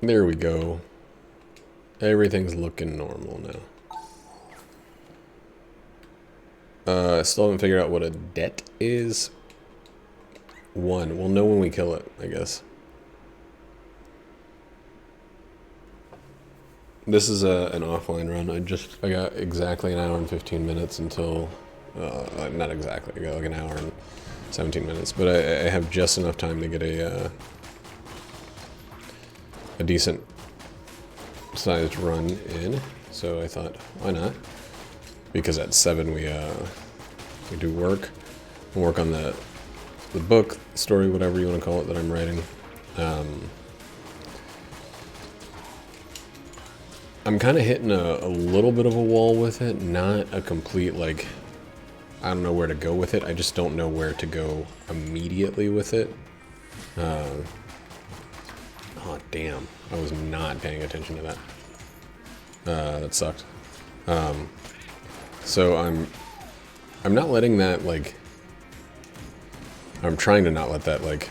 There we go. Everything's looking normal now. Still haven't figured out what a debt is. 1. We'll know when we kill it, I guess. This is an offline run. I got exactly an hour and 15 minutes until, not exactly, I got like an hour and 17 minutes, but I have just enough time to get a decent sized run in. So I thought, why not? Because at 7 we do work. We'll work on the book, story, whatever you want to call it that I'm writing. I'm kind of hitting a little bit of a wall with it, not a complete, like, I don't know where to go with it. I just don't know where to go immediately with it. Oh, damn. I was not paying attention to that. That sucked. So I'm not letting that, like, I'm trying to not let that, like,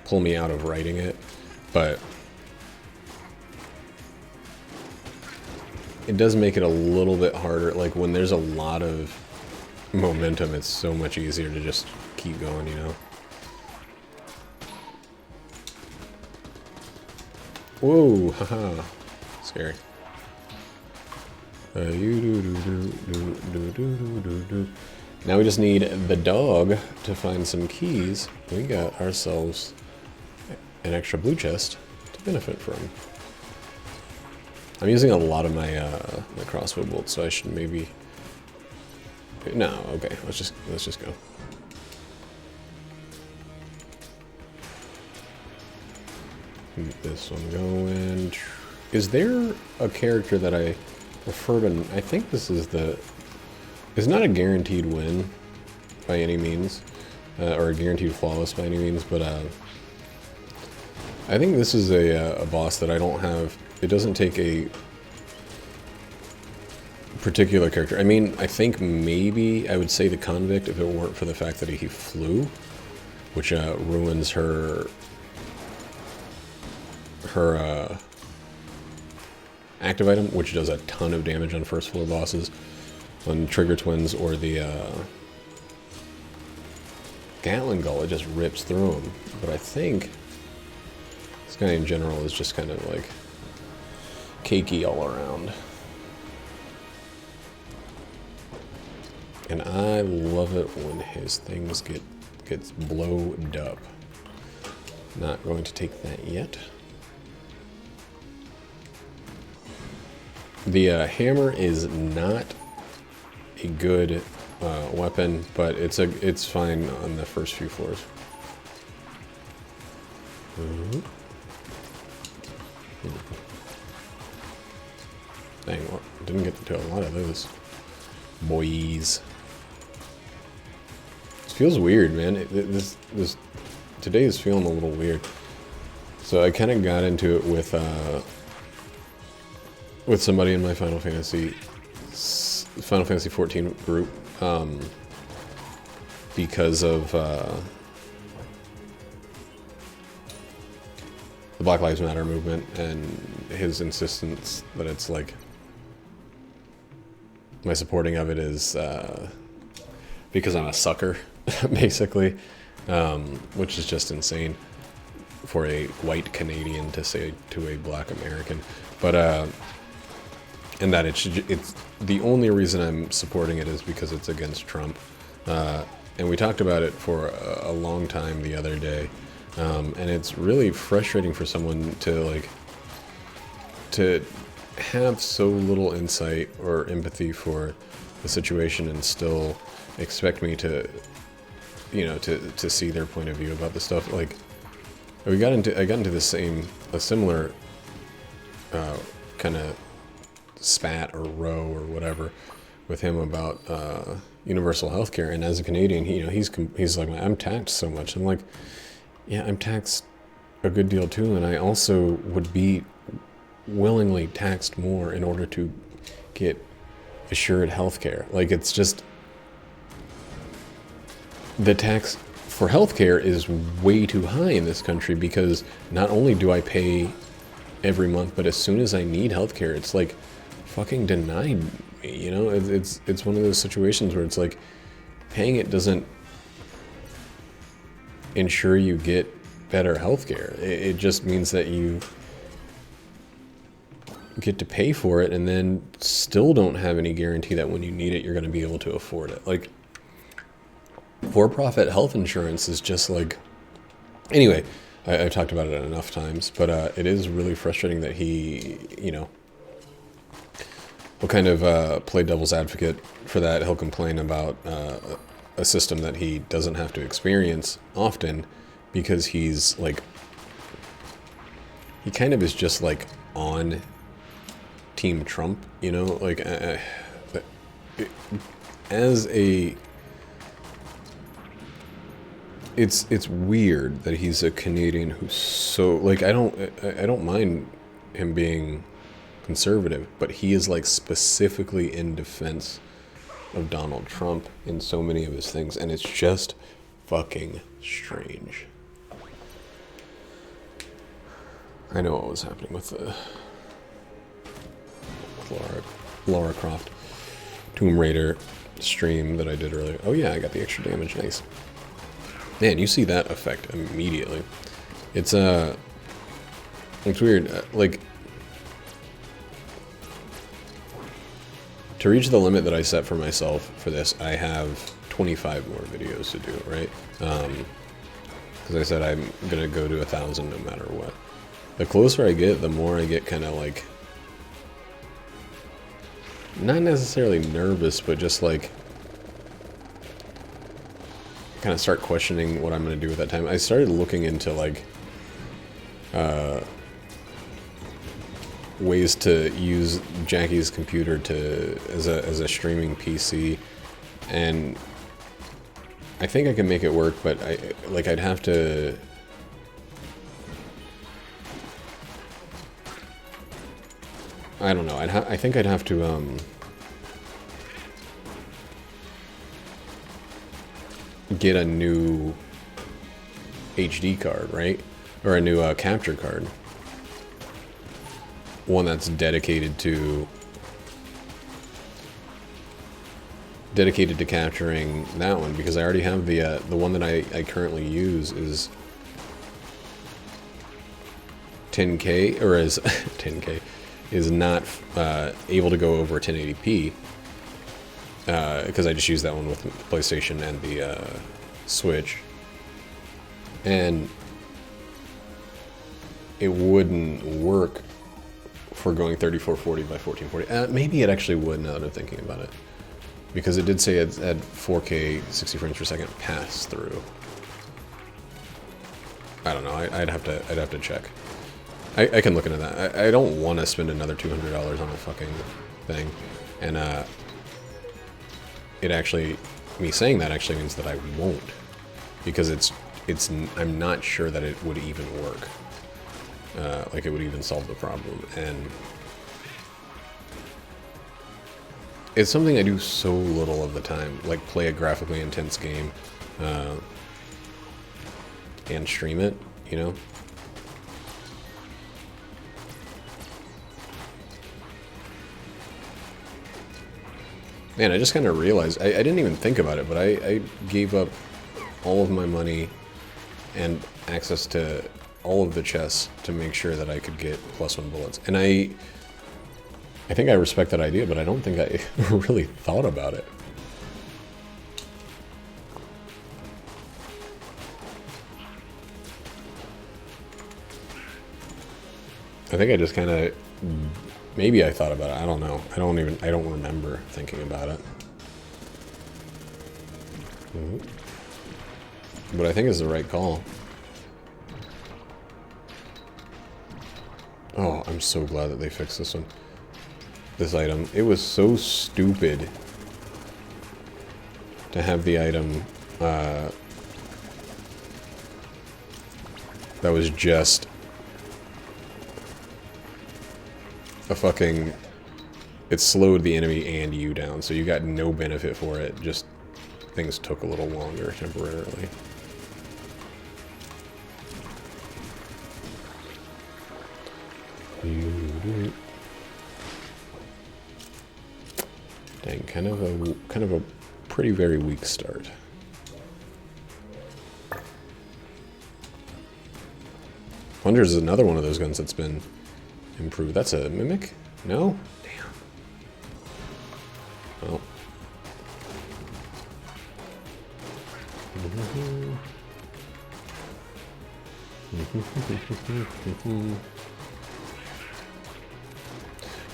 pull me out of writing it, but it does make it a little bit harder. Like, when there's a lot of momentum, it's so much easier to just keep going, you know? Whoa, haha. Scary. Now we just need the dog to find some keys. We got ourselves an extra blue chest to benefit from. I'm using a lot of my my crossbow bolts, so I should maybe. No, okay. Let's just go. Keep this one going. Is there a character that I prefer to? I think this is the. It's not a guaranteed win by any means, or a guaranteed flawless by any means, but I think this is a boss that I don't have. It doesn't take a particular character. I mean, I think maybe I would say the convict if it weren't for the fact that he flew, which ruins her active item, which does a ton of damage on first floor bosses, on trigger twins, or the Gatling Gull. It just rips through them. But I think this guy in general is just kind of like cakey all around. And I love it when his things gets blowed up. Not going to take that yet. The hammer is not a good weapon, but it's fine on the first few floors. Dang, well, didn't get to a lot of those boys. This feels weird, man. This today is feeling a little weird. So I kind of got into it with somebody in my Final Fantasy 14 group, because of the Black Lives Matter movement and his insistence that it's like my supporting of it is because I'm a sucker, basically, which is just insane for a white Canadian to say to a black American. But and that it's the only reason I'm supporting it is because it's against Trump, and we talked about it for a long time the other day, and it's really frustrating for someone to have so little insight or empathy for the situation and still expect me to, you know, to see their point of view about the stuff. Like, I got into a similar kind of spat or row or whatever with him about universal healthcare. And as a Canadian, he's like, I'm taxed so much. I'm like, yeah, I'm taxed a good deal too, and I also would be willingly taxed more in order to get assured healthcare. Like, it's just, the tax for healthcare is way too high in this country, because not only do I pay every month, but as soon as I need healthcare, it's like fucking denied me, you know? It's one of those situations where it's like paying it doesn't ensure you get better healthcare. It just means that you get to pay for it and then still don't have any guarantee that when you need it, you're going to be able to afford it. Like, for-profit health insurance is just like... Anyway, I've talked about it enough times, but it is really frustrating that he, you know, will kind of play devil's advocate for that. He'll complain about a system that he doesn't have to experience often because he's like... He kind of is just like on Team Trump, you know? Like, as a... It's weird that he's a Canadian who's so like I don't mind him being conservative, but he is like specifically in defense of Donald Trump in so many of his things, and it's just fucking strange. I know what was happening with Lara Croft Tomb Raider stream that I did earlier. Oh yeah, I got the extra damage, nice. Man, you see that effect immediately. It's weird. Like, to reach the limit that I set for myself for this, I have 25 more videos to do, right? Because I said I'm gonna go to 1,000 no matter what. The closer I get, the more I get kind of like, not necessarily nervous, but just like, kind of start questioning what I'm going to do with that time. I started looking into like ways to use Jackie's computer as a streaming PC, and I think I can make it work, but I'd have to I don't know. I think I'd have to get a new HD card, right? Or a new capture card. One that's dedicated to capturing that one, because I already have the one that I currently use is 10K, or is 10K, is not able to go over 1080p. Because I just use that one with the PlayStation and the Switch, and it wouldn't work for going 3440 by 1440. Maybe it actually would, now that I'm thinking about it, because it did say it had 4K 60 frames per second pass through. I don't know. I'd have to check. I can look into that. I don't want to spend another $200 on a fucking thing, and it actually, me saying that actually means that I won't, because I'm not sure that it would even work. Like it would even solve the problem, and it's something I do so little of the time, like play a graphically intense game, and stream it, you know? Man, I just kind of realized, I didn't even think about it, but I gave up all of my money and access to all of the chests to make sure that I could get +1 bullets. And I think I respect that idea, but I don't think I really thought about it. I think I just kind of... Maybe I thought about it. I don't know. I don't remember thinking about it. But I think it's the right call. Oh, I'm so glad that they fixed this one. This item. It was so stupid to have the item that was just a fucking... It slowed the enemy and you down, so you got no benefit for it. Just things took a little longer temporarily. Dang, kind of a pretty very weak start. Wonders is another one of those guns that's been improved. That's a Mimic? No? Damn. Well.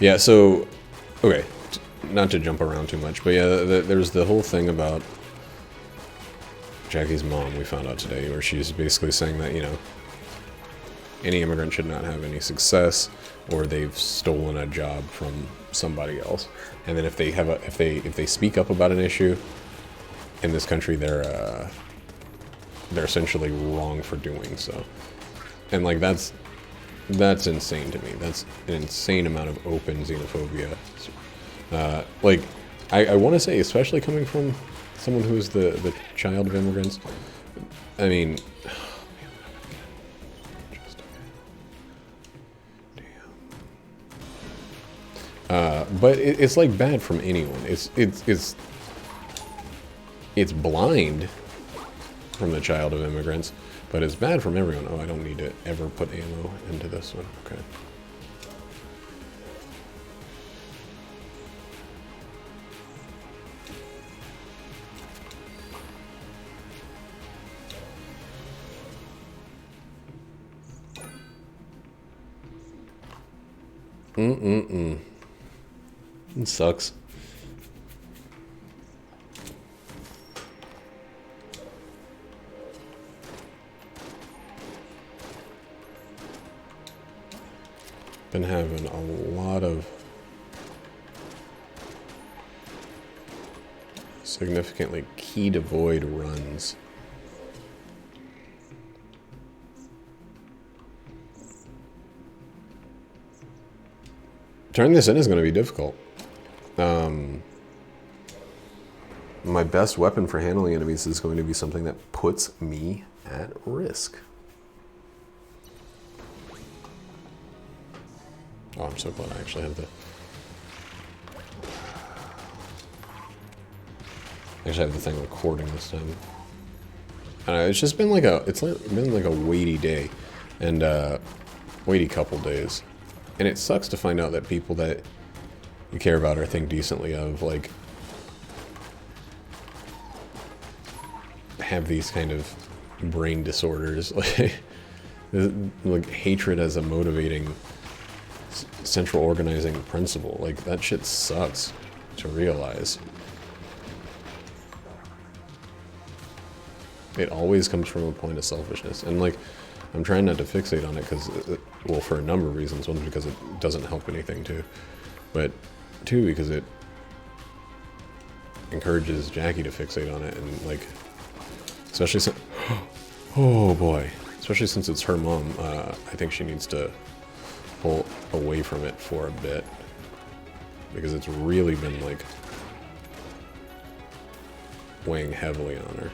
Yeah, so, okay, not to jump around too much, but yeah, there's the whole thing about Jackie's mom we found out today, where she's basically saying that, you know, any immigrant should not have any success, or they've stolen a job from somebody else. And then if they have if they speak up about an issue in this country, they're essentially wrong for doing so. And like that's insane to me. That's an insane amount of open xenophobia. Like I want to say, especially coming from someone who's the child of immigrants. I mean. But it's like bad from anyone. It's blind from the child of immigrants, but it's bad from everyone. Oh, I don't need to ever put ammo into this one. Okay. It sucks. Been having a lot of significantly key to void runs. Turning this in is going to be difficult. My best weapon for handling enemies is going to be something that puts me at risk. Oh, I'm so glad I actually have the thing recording this time. It's just been like been like a weighty day, and weighty couple days, and it sucks to find out that people that you care about or think decently of, like, have these kind of brain disorders, like hatred as a motivating central organizing principle. Like, that shit sucks to realize. It always comes from a point of selfishness, and like, I'm trying not to fixate on it because, well, for a number of reasons. One, because it doesn't help anything, too, but two, because it encourages Jackie to fixate on it, and like, especially since, oh boy, especially since it's her mom, I think she needs to pull away from it for a bit, because it's really been like weighing heavily on her.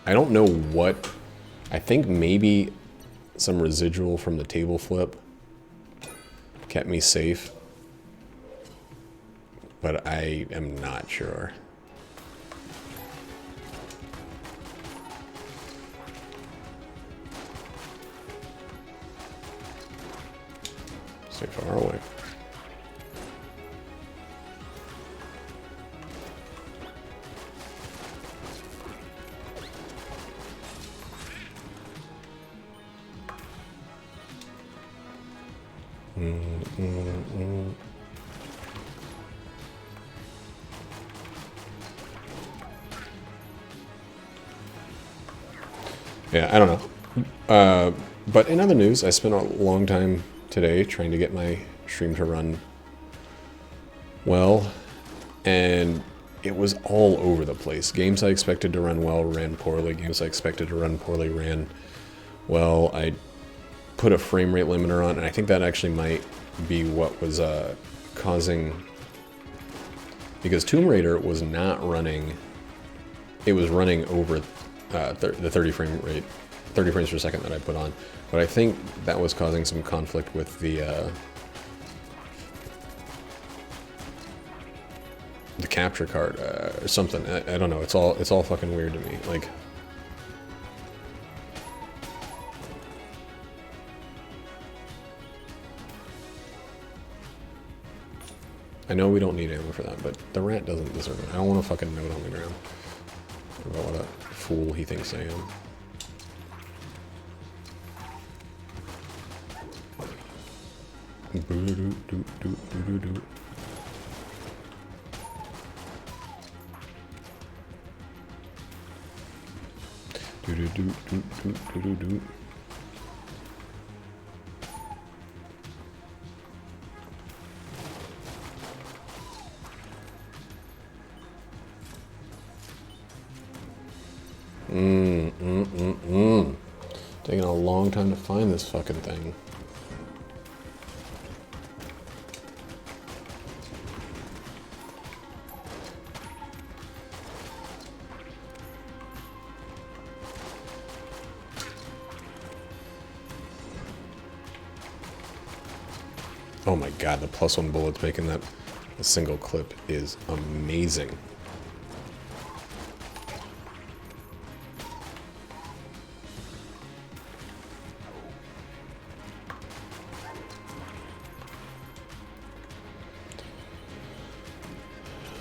I don't know what, I think maybe some residual from the table flip kept me safe, but I am not sure. Stay far away. Yeah, I don't know. But in other news, I spent a long time today trying to get my stream to run well, and it was all over the place. Games I expected to run well ran poorly. Games I expected to run poorly ran well. I put a frame rate limiter on, and I think that actually might be what was causing, because Tomb Raider was not running, it was running over the 30 frame rate 30 frames per second that I put on. But I think that was causing some conflict with the capture card or something. I don't know. It's all fucking weird to me. Like, I know we don't need ammo for that, but the rat doesn't deserve it. I don't want a fucking note on the ground about what a fool he thinks I am. Boo-doo-doo-doo-doo-doo-doo. Do-do-do-do-do-do-do-do. Taking a long time to find this fucking thing. Oh my god, the +1 bullets making that a single clip is amazing.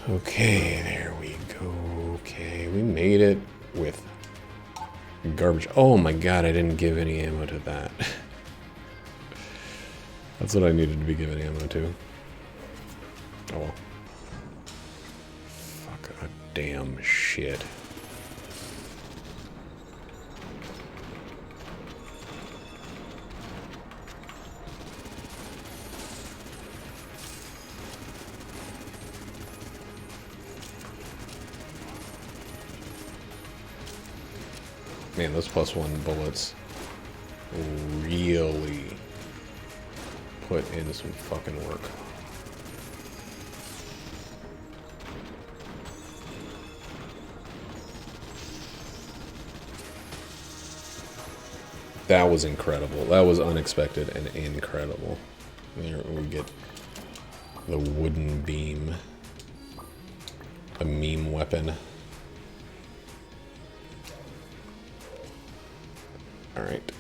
Okay, there we go. Okay, we made it with garbage. Oh my god, I didn't give any ammo to that. That's what I needed to be giving ammo to. Oh well. Fuck a damn shit. Man, those +1 bullets really put in some fucking work. That was incredible. That was unexpected and incredible. There we get the wooden beam. A meme weapon. Alright.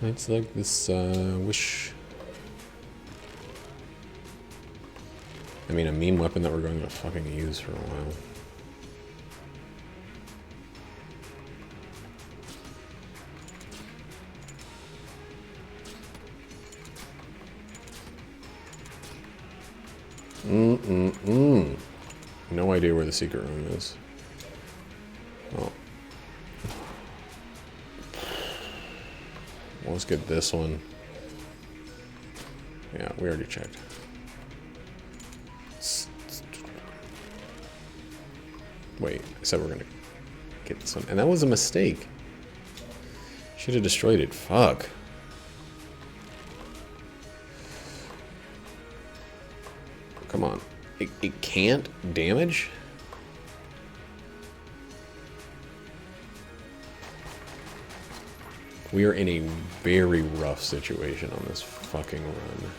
It's like this, wish... I mean, a meme weapon that we're going to fucking use for a while. No idea where the secret room is. Oh. Well, let's get this one. Yeah, we already checked. Wait, I said we're gonna get this one. And that was a mistake. Should have destroyed it. Fuck. Come on. It can't damage? We are in a very rough situation on this fucking run.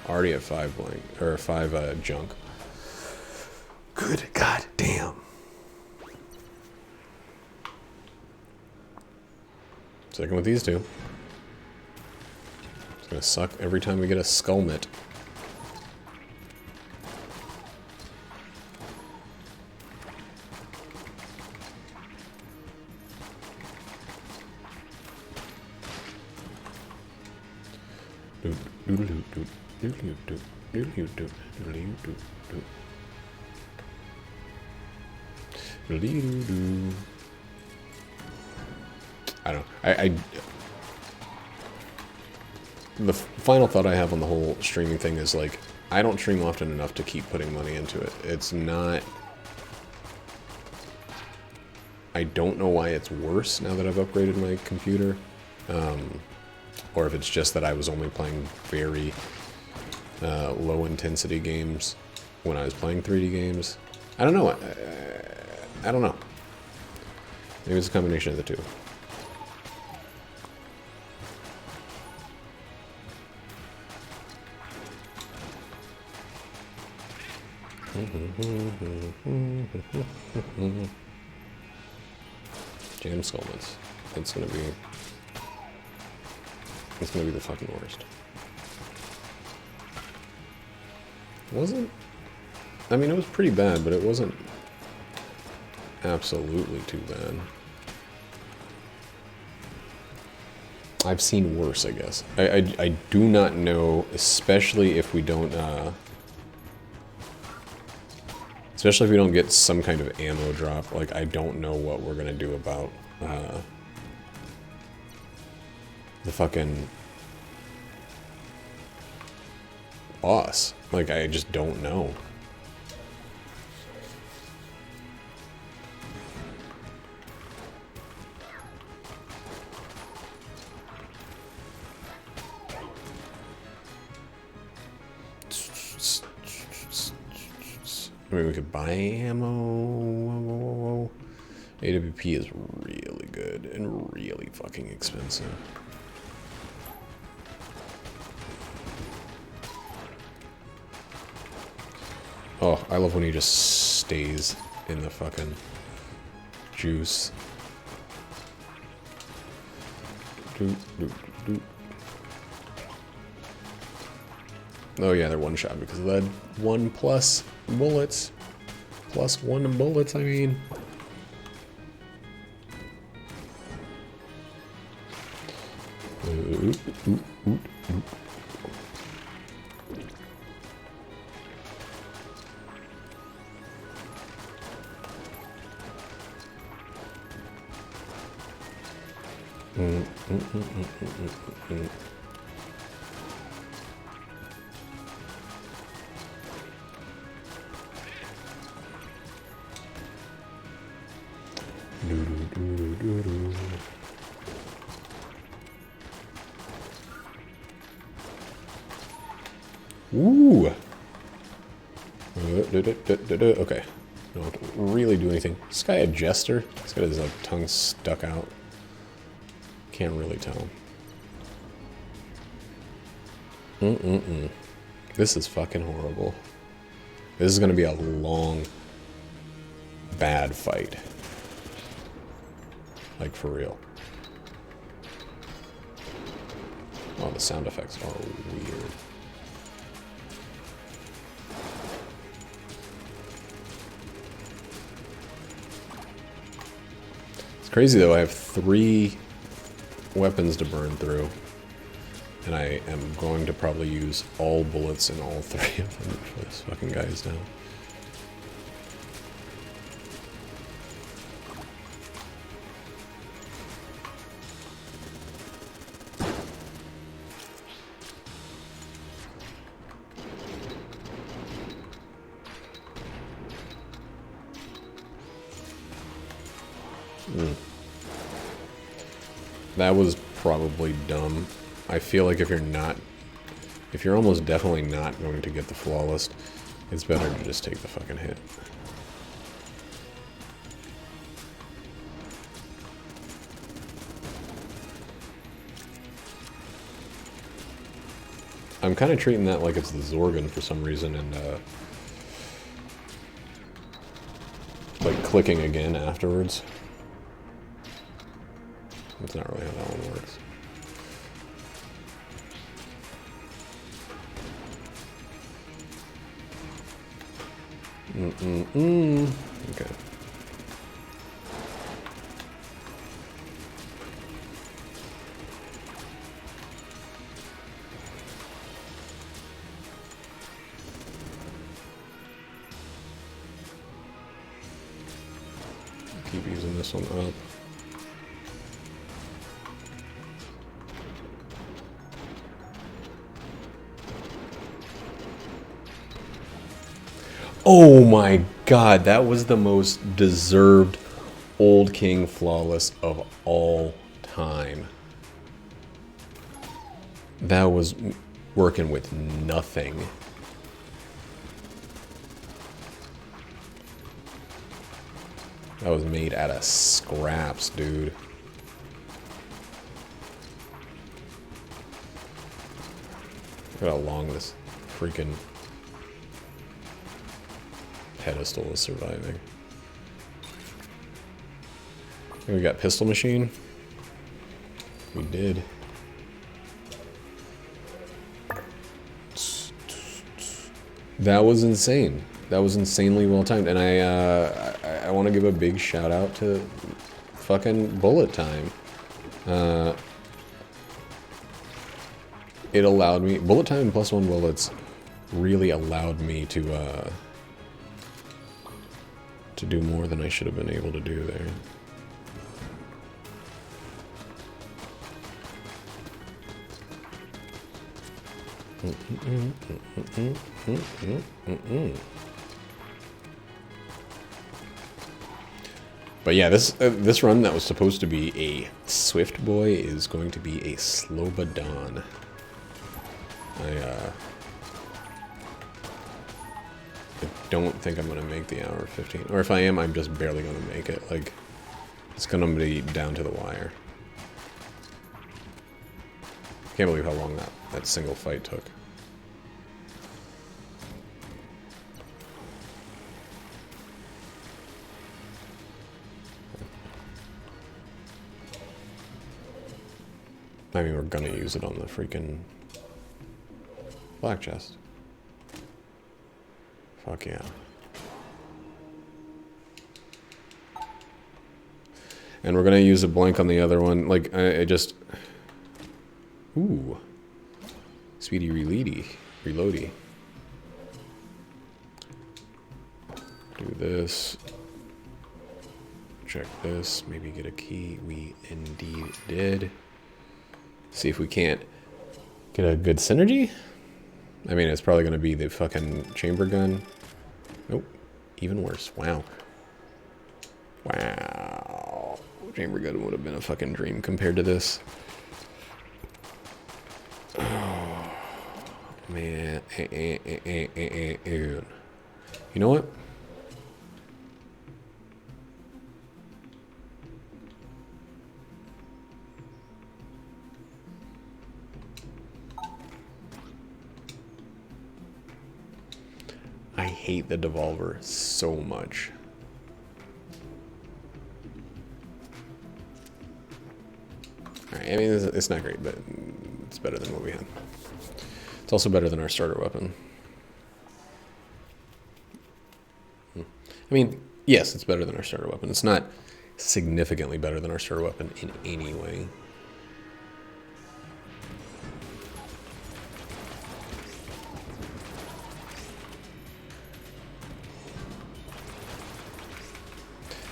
Already at 5 blank, or 5 junk. Good god damn. Second with these two. It's gonna suck every time we get a skull mitt. I don't know. The final thought I have on the whole streaming thing is, like, I don't stream often enough to keep putting money into it. It's not... I don't know why it's worse now that I've upgraded my computer. Or if it's just that I was only playing very low intensity games when I was playing 3D games. I don't know. I don't know. Maybe it's a combination of the two. Jam Skullments. It's gonna be the fucking worst. Wasn't, I mean, it was pretty bad, but it wasn't absolutely too bad. I've seen worse, I guess. I do not know, especially if we don't, especially if we don't get some kind of ammo drop. Like, I don't know what we're gonna do about, the fucking boss. Like, I just don't know. I mean, we could buy ammo. AWP is really good and really fucking expensive. Oh, I love when he just stays in the fucking juice. Oh yeah, they're one shot because of that 1+ bullets. +1 bullets, I mean. Ooh. Okay. Don't really do anything. Is this guy a jester? He's got his like tongue stuck out. Can't really tell. This is fucking horrible. This is gonna be a long, bad fight. Like, for real. Oh, the sound effects are weird. It's crazy though, I have 3 weapons to burn through. And I am going to probably use all bullets in all 3 of them before this fucking guy is down. That was probably dumb. I feel like if you're almost definitely not going to get the flawless, it's better to just take the fucking hit. I'm kind of treating that like it's the Zorgon for some reason, and like clicking again afterwards. That's not really how that one works. Okay. Keep using this one up. Oh my god, that was the most deserved Old King flawless of all time. That was working with nothing. That was made out of scraps, dude. Look at how long this freaking pedestal is surviving. We got pistol machine. We did. That was insane. That was insanely well timed, and I want to give a big shout out to fucking bullet time. It allowed me, bullet time and +1 bullets really allowed me to do more than I should have been able to do there. But yeah, this run that was supposed to be a Swift Boy is going to be a Slobodon. I don't think I'm gonna make the hour 15, or if I am, I'm just barely gonna make it. Like, it's gonna be down to the wire. Can't believe how long that single fight took. I mean, we're gonna use it on the freaking black chest. Fuck yeah. And we're gonna use a blank on the other one. Like, I just... Ooh. Speedy reloady. Do this. Check this. Maybe get a key. We indeed did. See if we can't get a good synergy. I mean, it's probably going to be the fucking chamber gun. Nope. Even worse. Wow. Wow. Chamber gun would have been a fucking dream compared to this. Oh, man. You know what? I hate the Devolver so much. Alright, I mean, it's not great, but it's better than what we had. It's also better than our starter weapon. I mean, yes, it's better than our starter weapon. It's not significantly better than our starter weapon in any way.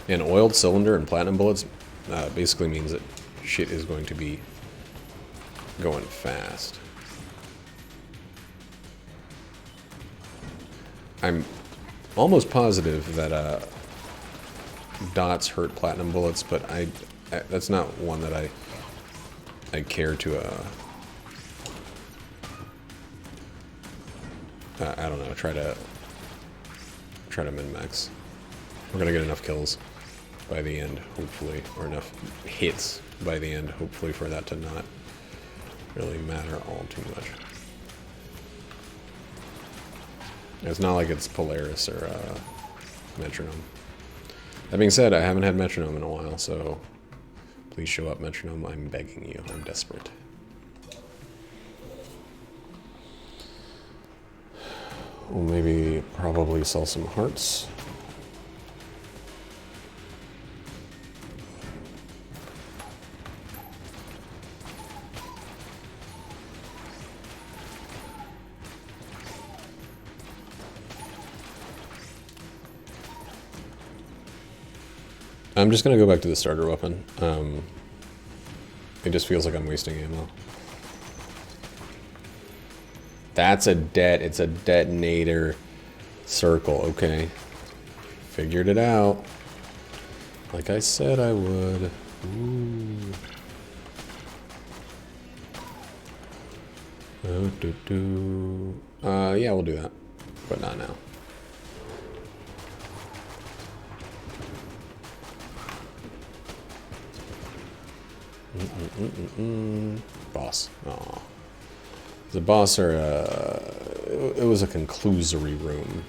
An oiled cylinder and platinum bullets basically means that shit is going to be going fast. I'm almost positive that dots hurt platinum bullets, but that's not one that I care to I don't know, try to min-max. We're gonna get enough kills by the end, hopefully, or enough hits by the end, hopefully, for that to not really matter all too much. It's not like it's Polaris or Metronome. That being said, I haven't had Metronome in a while, so please show up, Metronome. I'm begging you. I'm desperate. We'll maybe probably sell some hearts. I'm just gonna go back to the starter weapon. It just feels like I'm wasting ammo. That's it's a detonator circle, okay. Figured it out. Like I said I would. Ooh. Yeah, we'll do that, but not now. Boss. Aw. The boss are, it was a conclusory room.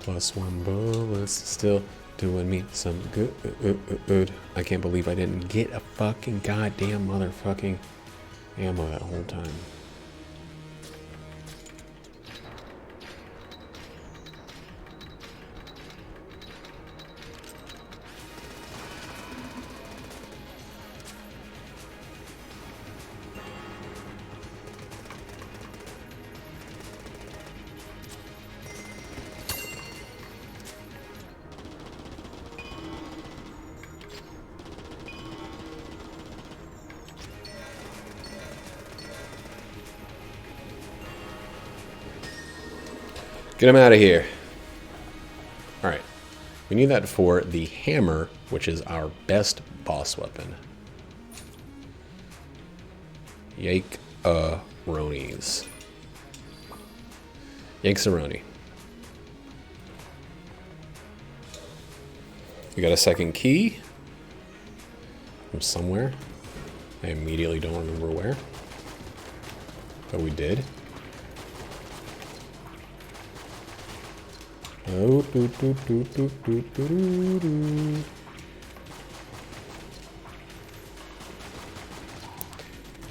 +1 bullets, still doing me some good. I can't believe I didn't get a fucking goddamn motherfucking ammo that whole time. Get him out of here. Alright. We need that for the hammer, which is our best boss weapon. Yake-a-ronies. Yanks-a-roni. We got a second key. From somewhere. I immediately don't remember where. But we did. Oh,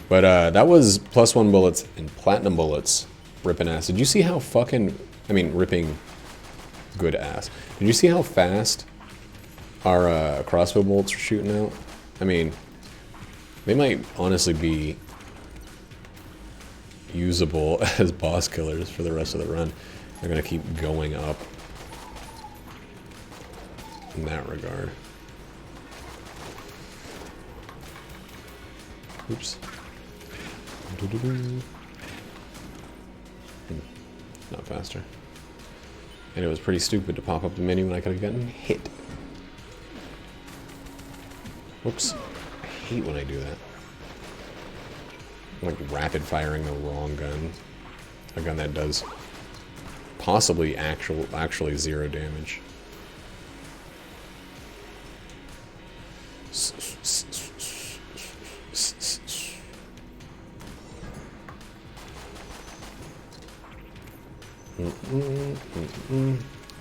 But that was +1 bullets and platinum bullets ripping ass. Did you see how fucking, I mean, ripping good ass. Did you see how fast our crossbow bolts are shooting out? I mean, they might honestly be usable as boss killers for the rest of the run. They're gonna keep going up in that regard. Oops. Not faster. And it was pretty stupid to pop up the menu when I could have gotten hit. Whoops. I hate when I do that. I'm like rapid firing the wrong gun. A gun that does possibly actually 0 damage.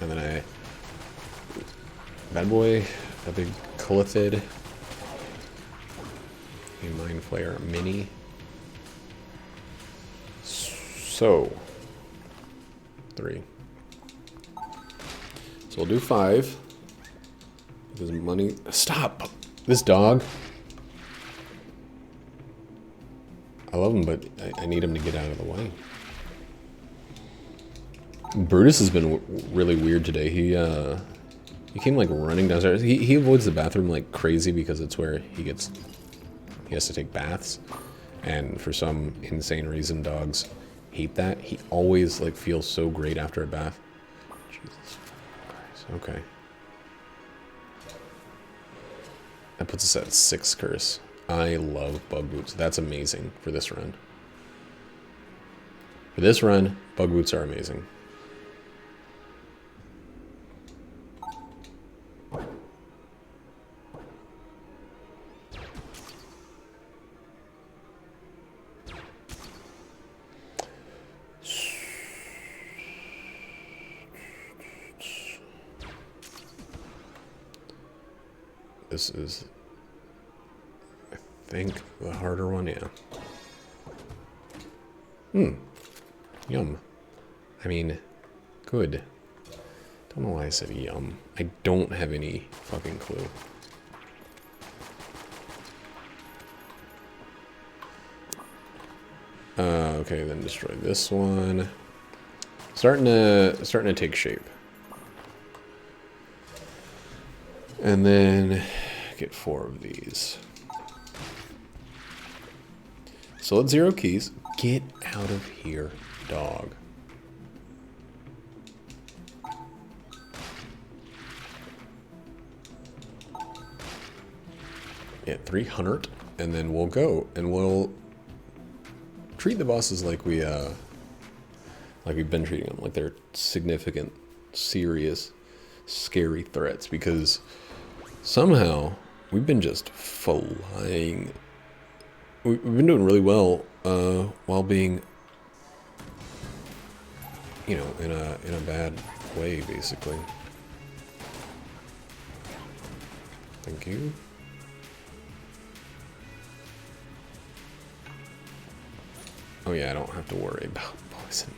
And then bad boy, a big Colithid, a Mind Flayer mini. So 3. So we'll do 5. Because money. Stop! This dog. I love him, but I need him to get out of the way. Brutus has been really weird today. He came like running downstairs. He avoids the bathroom like crazy because it's where he has to take baths. And for some insane reason, dogs hate that. He always like feels so great after a bath. Jesus Christ. Okay. That puts us at 6 curse. I love bug boots. That's amazing for this run. For this run, bug boots are amazing. This is, I think, the harder one, yeah. Yum. I mean, good. Don't know why I said yum. I don't have any fucking clue. Okay, then destroy this one. Starting to take shape. And then get 4 of these. So let's 0 keys. Get out of here, dog. Yeah, 300, and then we'll go, and we'll treat the bosses like we Like we've been treating them like they're significant, serious, scary threats, because somehow we've been just flying. We've been doing really well while being, you know, in a bad way, basically. Thank you. Oh yeah, I don't have to worry about poison.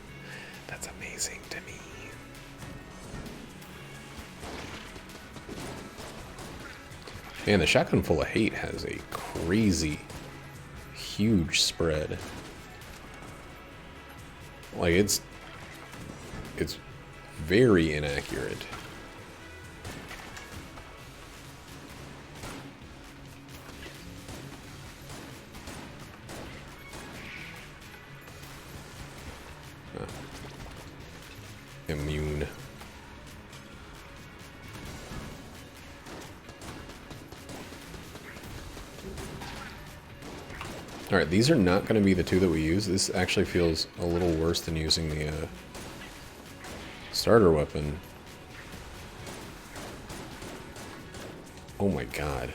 That's amazing to me. Man, the Shotgun Full of Hate has a crazy, huge spread. Like, it's very inaccurate. Immune. Alright, these are not going to be the two that we use. This actually feels a little worse than using the starter weapon. Oh my god.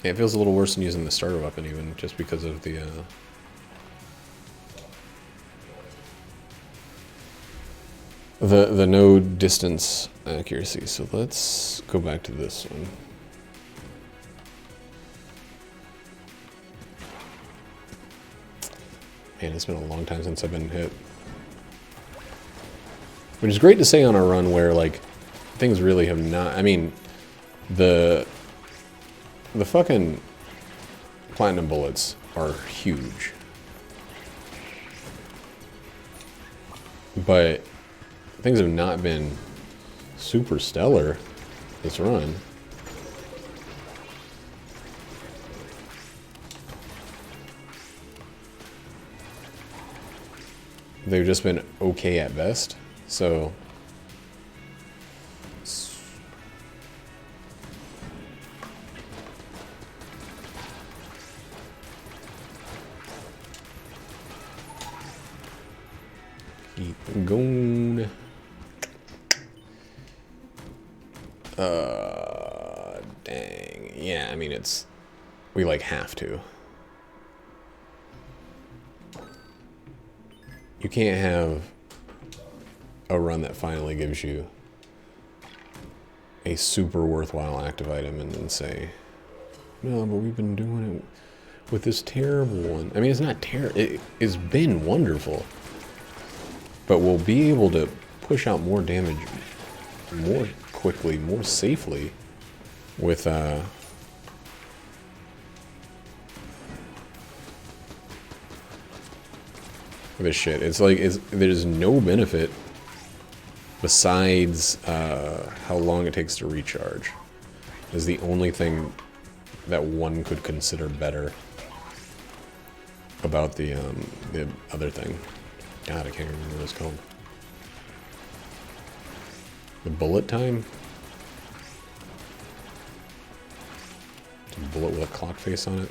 Yeah, it feels a little worse than using the starter weapon even, just because of the no distance accuracy. So let's go back to this one. Man, it's been a long time since I've been hit. Which is great to say on a run where, like, things really have not... I mean, the fucking platinum bullets are huge. But things have not been super stellar this run. They've just been okay at best, so... keep going. Dang. Yeah, I mean, it's... we, like, have to. You can't have a run that finally gives you a super worthwhile active item and then say, no, but we've been doing it with this terrible one. I mean, it's not terrible. It's been wonderful. But we'll be able to push out more damage more quickly, more safely with this shit. It's like there's no benefit besides how long it takes to recharge. Is the only thing that one could consider better about the other thing. God, I can't remember what it's called. The bullet time? It's a bullet with a clock face on it.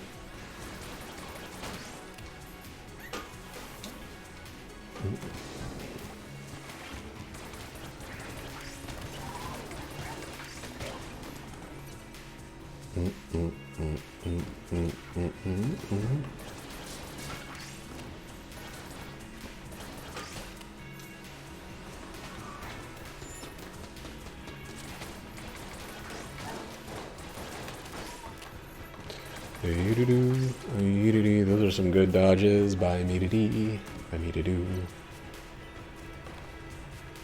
Those are some good dodges by me to do.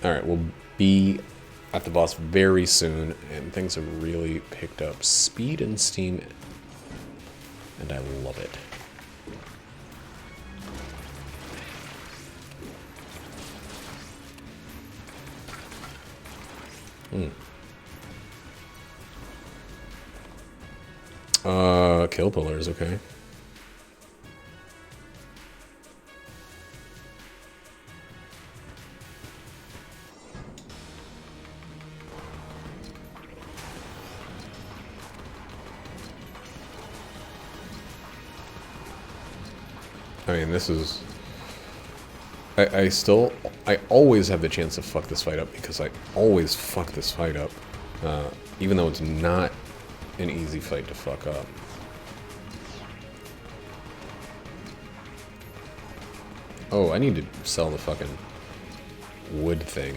Alright, we'll be at the boss very soon, and things have really picked up speed and steam, and I love it. Kill pillars, okay. I mean, this is... I always have the chance to fuck this fight up because I always fuck this fight up. Even though it's not an easy fight to fuck up. Oh, I need to sell the fucking wood thing.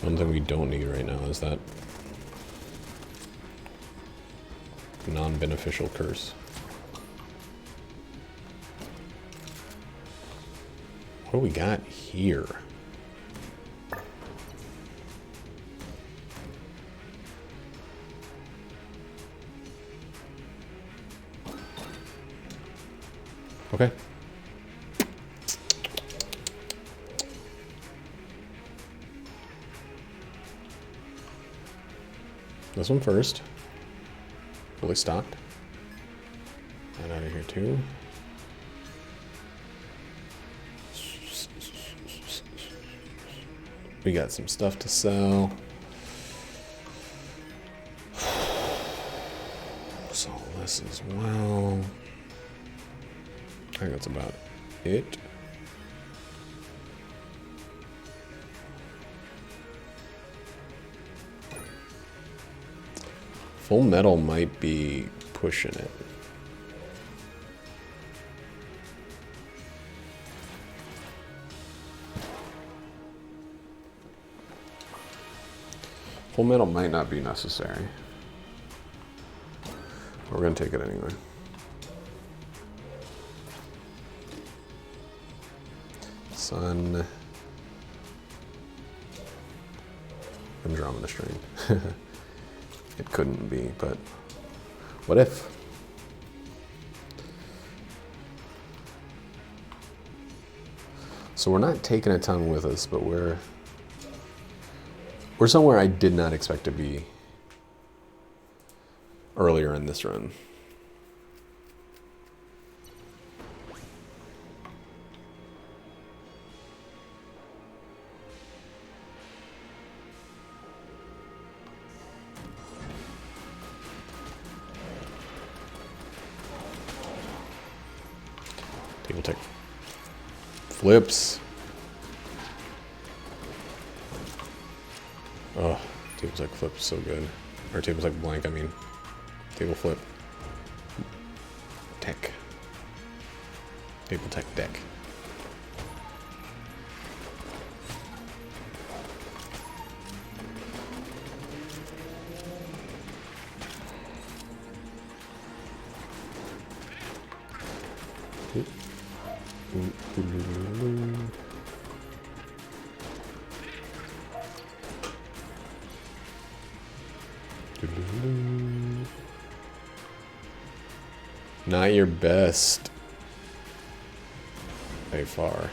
One thing we don't need right now is that non-beneficial curse. What do we got here? Okay. This one first. Fully stocked. That out of here too. We got some stuff to sell. Sell this as well. I think that's about it. Full metal might be pushing it. Full metal might not be necessary. We're gonna take it anyway. Sun. Andromeda strain. It couldn't be, but what if? So we're not taking a ton with us, but we're somewhere I did not expect to be earlier in this run. Table tech flips. Oh, table tech flip so good. Or table tech blank, I mean. Table flip. Tech. Table tech deck. Not your best by far.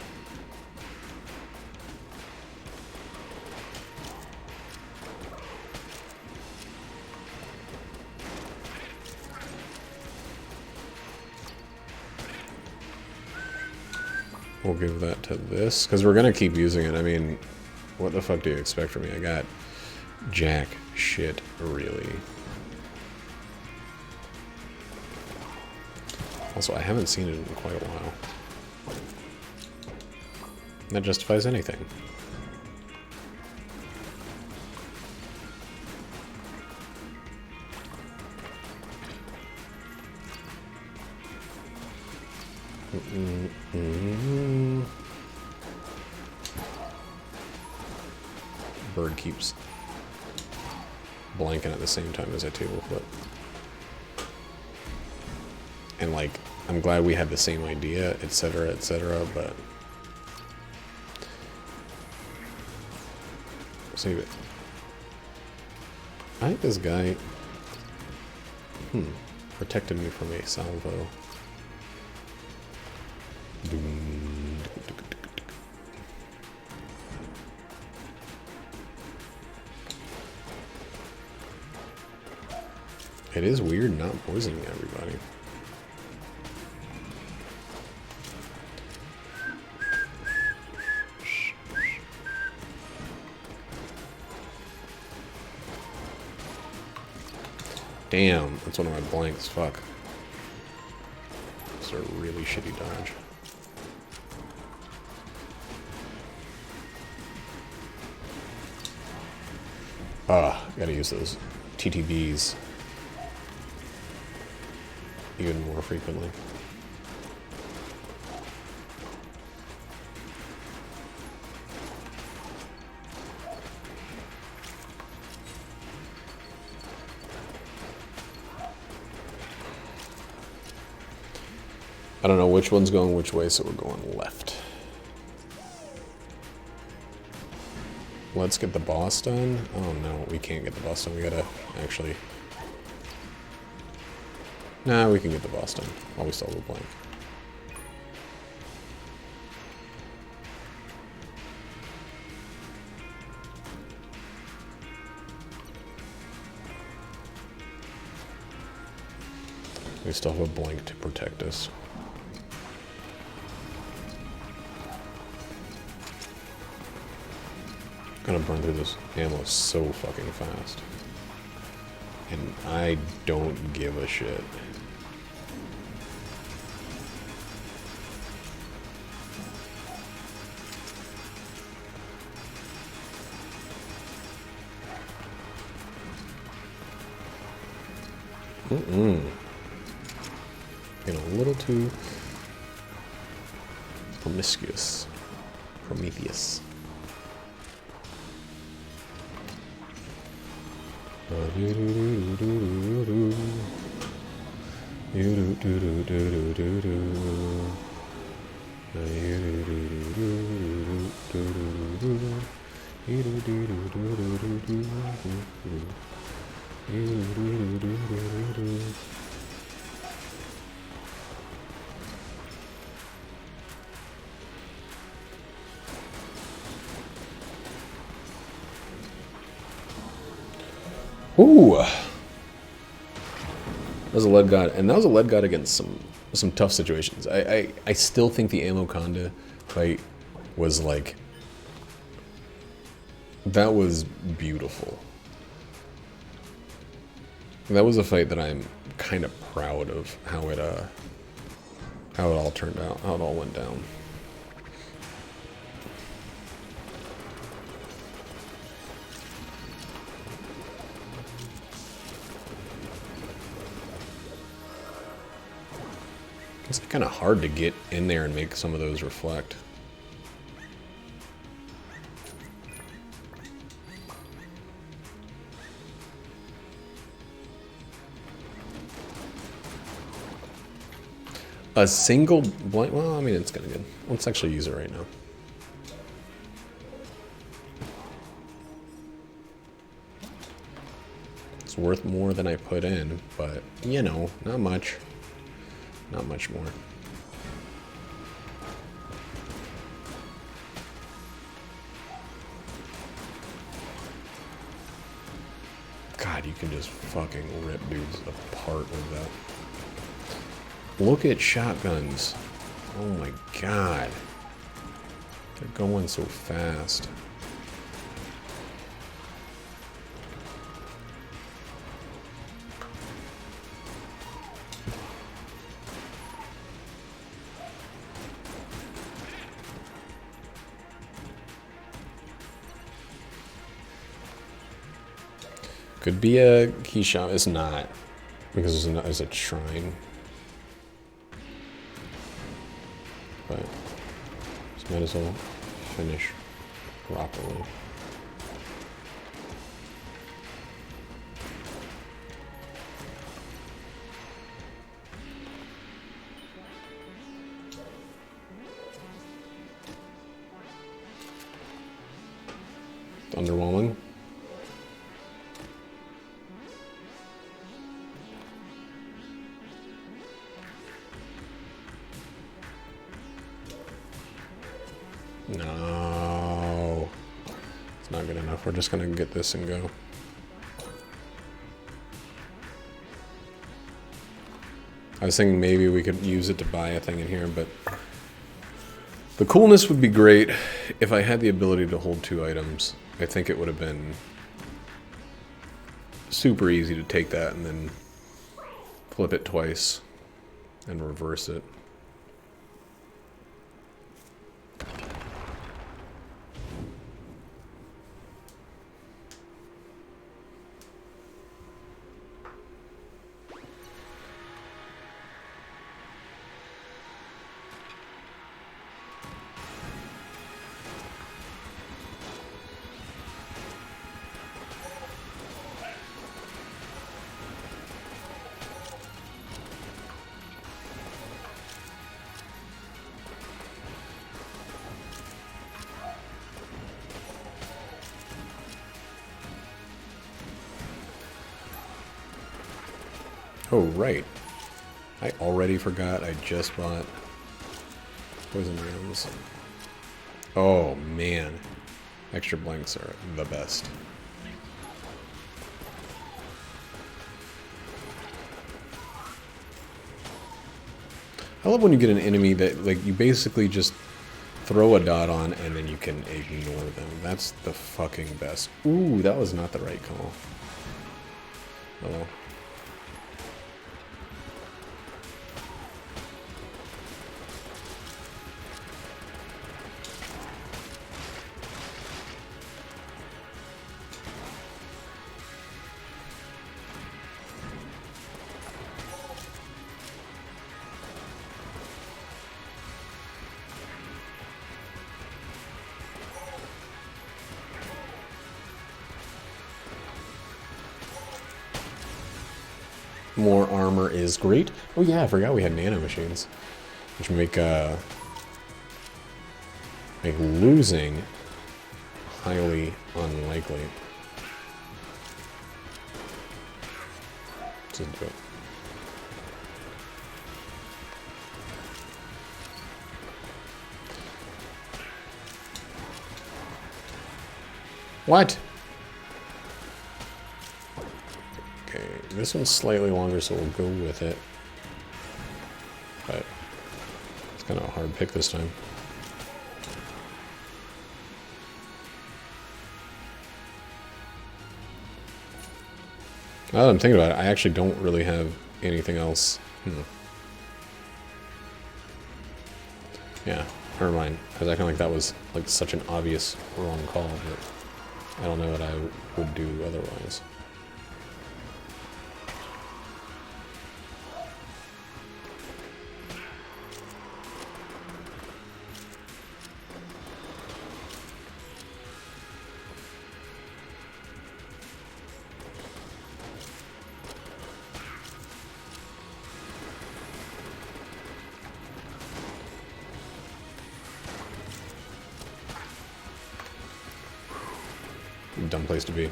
We'll give that to this, because we're going to keep using it. I mean, what the fuck do you expect from me? I got jack shit, really. Also, I haven't seen it in quite a while. That justifies anything. Bird keeps blanking at the same time as I table flip. And like, I'm glad we had the same idea, etc., but save it. I think this guy protected me from a salvo. It is weird not poisoning everybody. Damn, that's one of my blanks. Fuck. It's a really shitty dodge. Gotta use those TTBs even more frequently. I don't know which one's going which way, so we're going left. Let's get the boss done. Oh no, we can't get the boss done. We gotta actually... Nah, we can get the boss done while we still have a blank. We still have a blank to protect us. I'm gonna burn through this ammo so fucking fast. And I don't give a shit. Getting a little too promiscuous. Prometheus. Ooh, that was a lead god, and that was a lead god against some tough situations. I still think the Ammo Conda fight was like, that was beautiful. That was a fight that I'm kind of proud of how it all turned out, how it all went down. It's kind of hard to get in there and make some of those reflect. A single blank, well, I mean, it's kind of good. Let's actually use it right now. It's worth more than I put in, but, you know, not much. Not much more. God, you can just fucking rip dudes apart with that. Look at shotguns. Oh my god. They're going so fast. Could be a key shop. It's not, because it's a shrine. But just might as well finish properly. It's underwhelming. No, it's not good enough. We're just gonna get this and go. I was thinking maybe we could use it to buy a thing in here, but the coolness would be great if I had the ability to hold 2 items. I think it would have been super easy to take that and then flip it twice and reverse it. Oh, right. I already forgot I just bought poison rounds. Oh, man. Extra blanks are the best. I love when you get an enemy that, like, you basically just throw a dot on and then you can ignore them. That's the fucking best. Ooh, that was not the right call. Oh well. More armor is great. Oh yeah, I forgot we had nano machines, which make losing highly unlikely. Let's just do it. What? Okay, this one's slightly longer, so we'll go with it. But it's kind of a hard pick this time. Now that I'm thinking about it, I actually don't really have anything else. Yeah, never mind. I was acting like that was like such an obvious wrong call, but I don't know what I would do otherwise. Dumb place to be.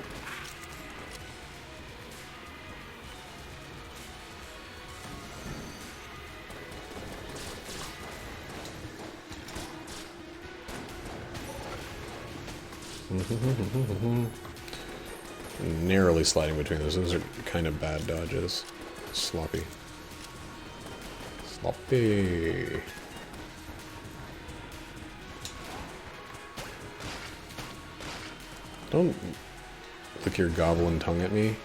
Narrowly sliding between those. Those are kind of bad dodges. Sloppy. Sloppy. Don't lick your goblin tongue at me.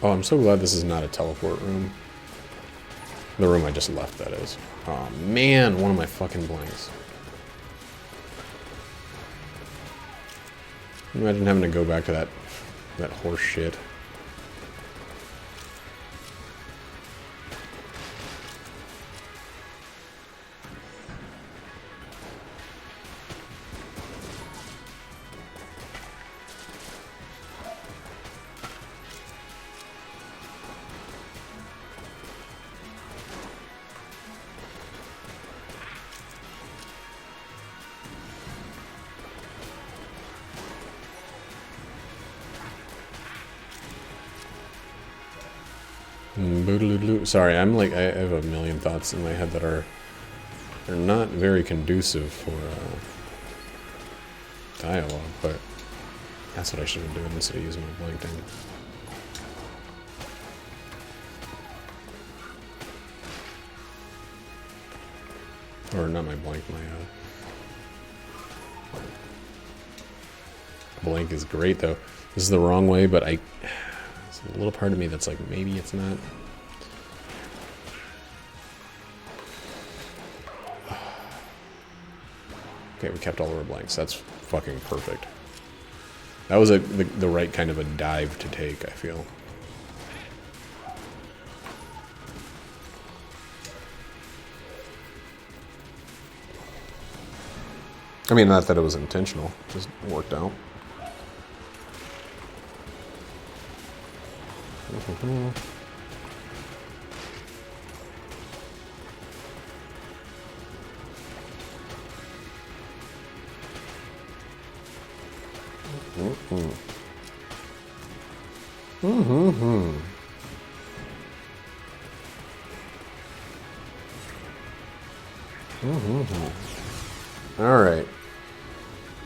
Oh, I'm so glad this is not a teleport room. The room I just left, that is. Oh man, one of my fucking blanks. Imagine having to go back to that horse shit. Sorry, I'm like, I have a million thoughts in my head that are not very conducive for dialogue, but that's what I should have been doing instead of using my blank thing. Or not my blank, my blank is great though. This is the wrong way, but there's a little part of me that's like, maybe it's not. Okay, we kept all of our blanks. That's fucking perfect. That was the right kind of a dive to take, I feel. I mean, not that it was intentional, just worked out. All right.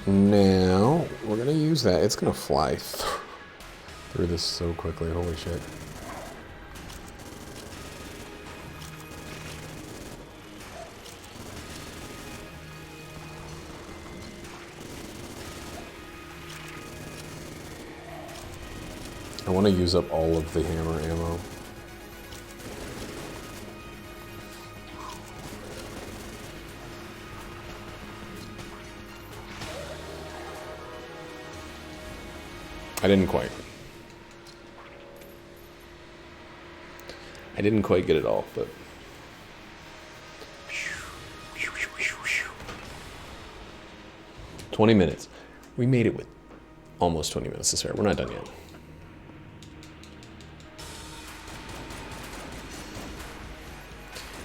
Now we're gonna use that. It's gonna fly through this so quickly. Holy shit. I want to use up all of the hammer ammo. I didn't quite get it all, but 20 minutes. We made it with almost 20 minutes to spare. We're not done yet.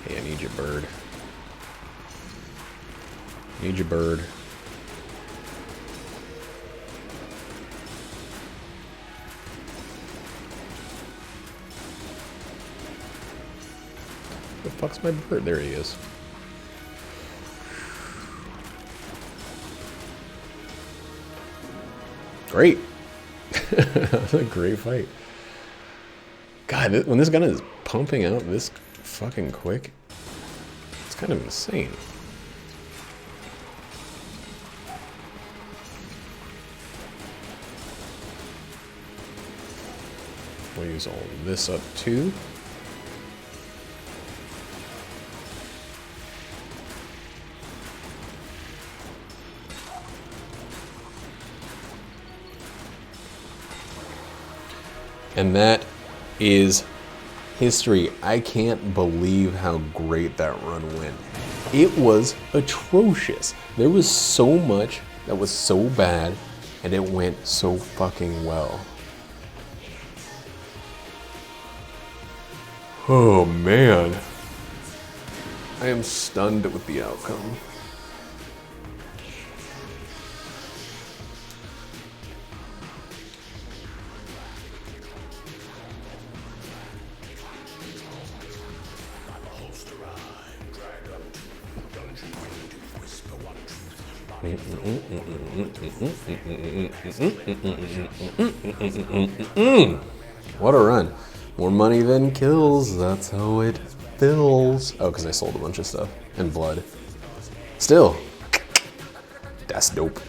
Hey, I need your bird. Need your bird. The fuck's my bird? There he is. Great. That was a great fight. God, when this gun is pumping out this fucking quick, it's kind of insane. We'll use all this up too. And that is history. I can't believe how great that run went. It was atrocious. There was so much that was so bad, and it went so fucking well. Oh man. I am stunned with the outcome. What a run. More money than kills, that's how it feels. Oh, because I sold a bunch of stuff. And blood. Still, that's dope.